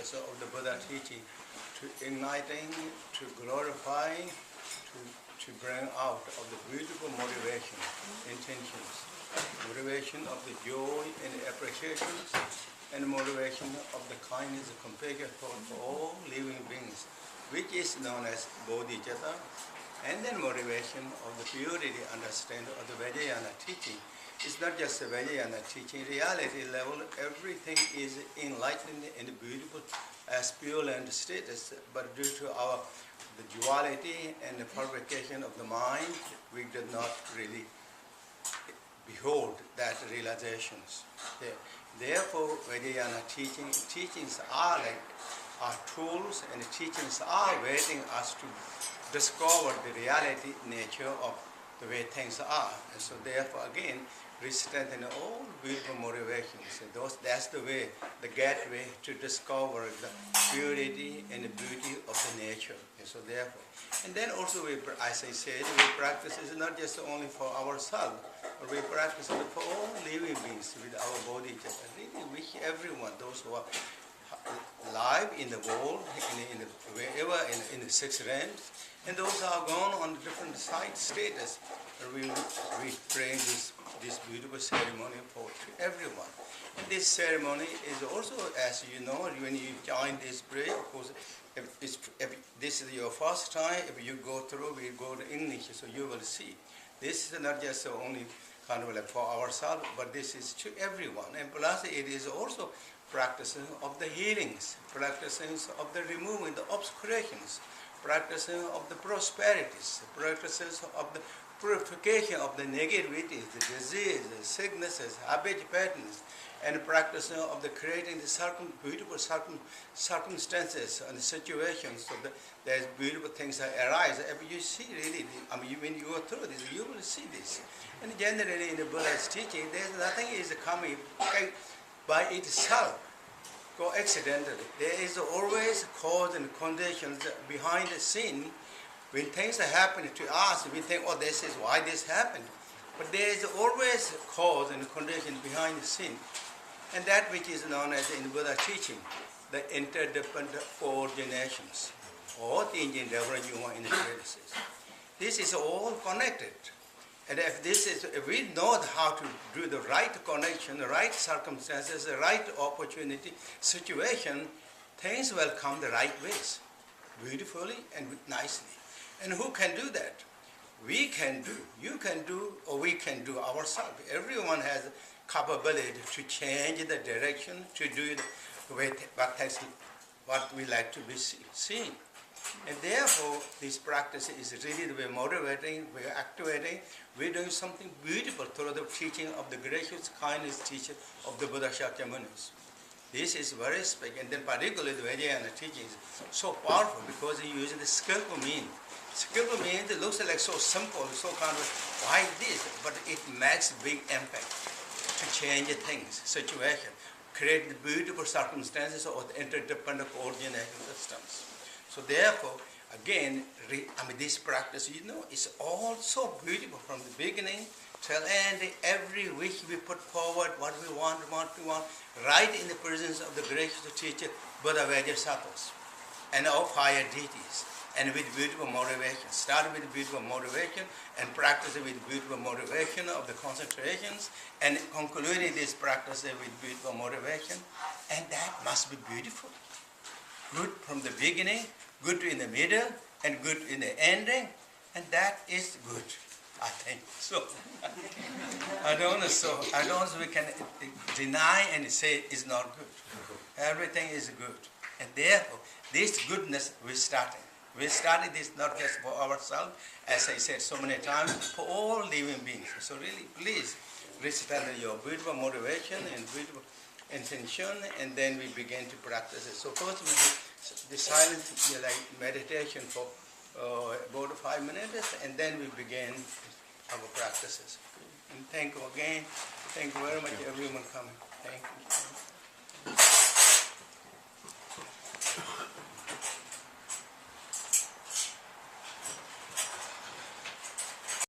practice of the Buddha teaching to igniting, to glorifying, to bring out of the beautiful motivation, intentions, motivation of the joy and appreciations, and motivation of the kindness and compassion for all living beings, which is known as bodhicitta, and then motivation of the purity understanding of the Vajrayana teaching. It's not just the Vajrayana teaching. Reality level, everything is enlightened and beautiful as pure land status, but due to the duality and the purification of the mind, we did not really behold that realizations. Therefore, Vajrayana teachings are tools, and the teachings are waiting us to discover the reality nature of the way things are. And so therefore, again, we strengthen all beautiful motivations. And that's the way, the gateway to discover the purity and the beauty of the nature. And so therefore, and then also, as I said, we practice is not just only for ourselves, but we practice it for all living beings with our body. Really wish everyone, those who are live in the world, wherever in the six realms, and those who are gone on different side status, we pray this beautiful ceremony for everyone. And this ceremony is also, as you know, when you join this prayer, of course, if this is your first time, if you go through, we go to English, so you will see. This is not just only kind of like for ourselves, but this is to everyone. And plus, it is also practicing of the healings, practicing of the removing the obscurations, practicing of the prosperities, practices of the purification of the negativities, the diseases, the sicknesses, habit patterns, and practicing of the creating the beautiful circumstances and situations so that there's beautiful things that arise. If you see really, when you go through this, you will see this. And generally in the Buddha's teaching, there's nothing is coming by itself, coincidentally. There is always cause and conditions behind the scene. When things are happening to us, we think, oh, this is why this happened. But there is always cause and condition behind the scene. And that which is known as in Buddha teaching, the interdependent coordinations, or things in in the traditions. This is all connected. And if we know how to do the right connection, the right circumstances, the right opportunity, situation, things will come the right ways, beautifully and nicely. And who can do that? We can do, you can do, or we can do ourselves. Everyone has capability to change the direction, to do what we like to be seen. And therefore, this practice is really we're motivating, we're activating, we're doing something beautiful through the teaching of the gracious kindness teacher of the Buddha Shakyamunis. This is very special, and then particularly the Vajrayana teaching is so powerful because he uses the skillful means. Skillful means it looks like so simple, so kind of, why this? But it makes big impact to change things, situation, create the beautiful circumstances or the interdependent coordination systems. So therefore, again, this practice, is all so beautiful from the beginning till end. Every wish we put forward, what we want, right in the presence of the gracious teacher, Buddha Vajrasattva, and our higher deities, and with beautiful motivation. Start with beautiful motivation and practice with beautiful motivation of the concentrations, and concluding this practice with beautiful motivation, and that must be beautiful. Good from the beginning, good in the middle, and good in the ending, and that is good, I think. So, I don't know we can deny and say it's not good. Everything is good. And therefore, this goodness we're starting. We started this not just for ourselves, as I said so many times, for all living beings. So really, please, restrengthen your beautiful motivation and beautiful intention, and then we begin to practice it. So first we do the silent meditation for about 5 minutes, and then we begin our practices. And thank you again. Thank you very much, everyone coming. Thank you.